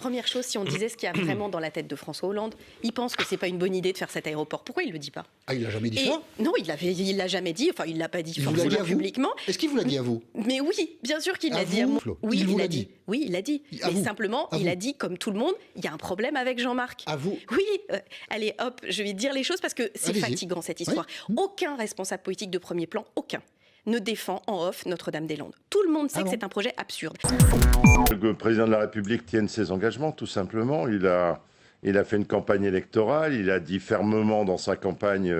Première chose, si on disait ce qu'il y a vraiment dans la tête de François Hollande, il pense que c'est pas une bonne idée de faire cet aéroport. Pourquoi il le dit pas? Ah, il n'a jamais dit ça? Non, il l'a jamais dit. Enfin, il l'a pas dit forcément publiquement. Est-ce qu'il vous l'a dit à vous? Mais oui, bien sûr qu'il l'a dit à moi. Oui, il l'a dit. Oui, il l'a dit. Mais simplement, il a dit, comme tout le monde, il y a un problème avec Jean-Marc. À vous? Oui. Allez, hop, je vais dire les choses parce que c'est fatigant cette histoire. Oui. Aucun responsable politique de premier plan, aucun, ne défend en off Notre-Dame-des-Landes. Tout le monde sait que c'est un projet absurde. Le président de la République tienne ses engagements, tout simplement. Il a fait une campagne électorale, il a dit fermement dans sa campagne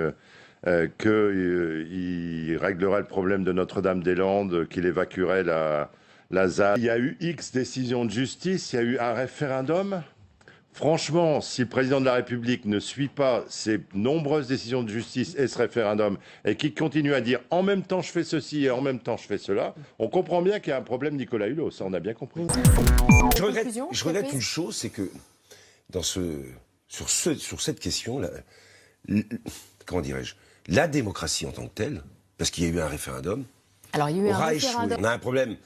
qu'il réglerait le problème de Notre-Dame-des-Landes, qu'il évacuerait la ZAD. Il y a eu X décisions de justice, il y a eu un référendum. Franchement, si le président de la République ne suit pas ces nombreuses décisions de justice et ce référendum, et qu'il continue à dire « en même temps je fais ceci et en même temps je fais cela », on comprend bien qu'il y a un problème Nicolas Hulot, ça on a bien compris. Je regrette une chose, c'est que sur cette question, comment dirais-je, la démocratie en tant que telle, parce qu'il y a eu un référendum, aura échoué. On a un problème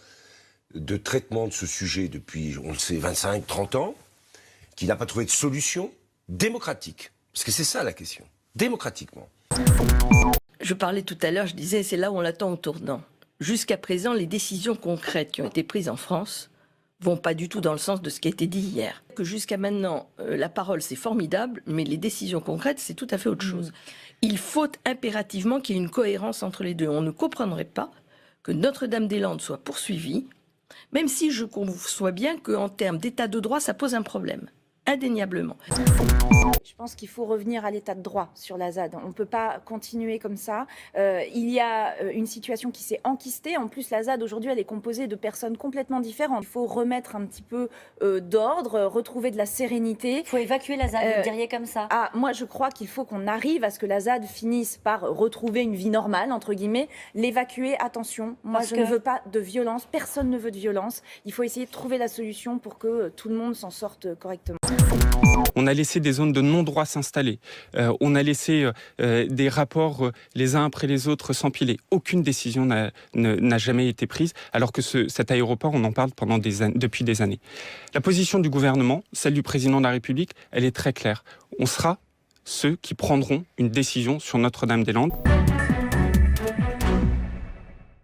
de traitement de ce sujet depuis, on le sait, 25-30 ans, qui n'a pas trouvé de solution démocratique. Parce que c'est ça la question, démocratiquement. Je parlais tout à l'heure, je disais, c'est là où on l'attend au tournant. Jusqu'à présent, les décisions concrètes qui ont été prises en France vont pas du tout dans le sens de ce qui a été dit hier. Que jusqu'à maintenant, la parole c'est formidable, mais les décisions concrètes c'est tout à fait autre chose. Il faut impérativement qu'il y ait une cohérence entre les deux. On ne comprendrait pas que Notre-Dame-des-Landes soit poursuivie, même si je conçois bien qu'en termes d'état de droit, ça pose un problème. Indéniablement. Je pense qu'il faut revenir à l'état de droit sur la ZAD. On ne peut pas continuer comme ça. Il y a une situation qui s'est enquistée. En plus, la ZAD, aujourd'hui, elle est composée de personnes complètement différentes. Il faut remettre un petit peu d'ordre, retrouver de la sérénité. Il faut évacuer la ZAD, vous diriez comme ça. Moi, je crois qu'il faut qu'on arrive à ce que la ZAD finisse par retrouver une vie normale, entre guillemets. L'évacuer, attention. Moi, je ne veux pas de violence. Personne ne veut de violence. Il faut essayer de trouver la solution pour que tout le monde s'en sorte correctement. On a laissé des zones de non-droit s'installer. On a laissé des rapports les uns après les autres s'empiler. Aucune décision n'a jamais été prise, alors que cet aéroport, on en parle depuis des années. La position du gouvernement, celle du président de la République, elle est très claire. On sera ceux qui prendront une décision sur Notre-Dame-des-Landes.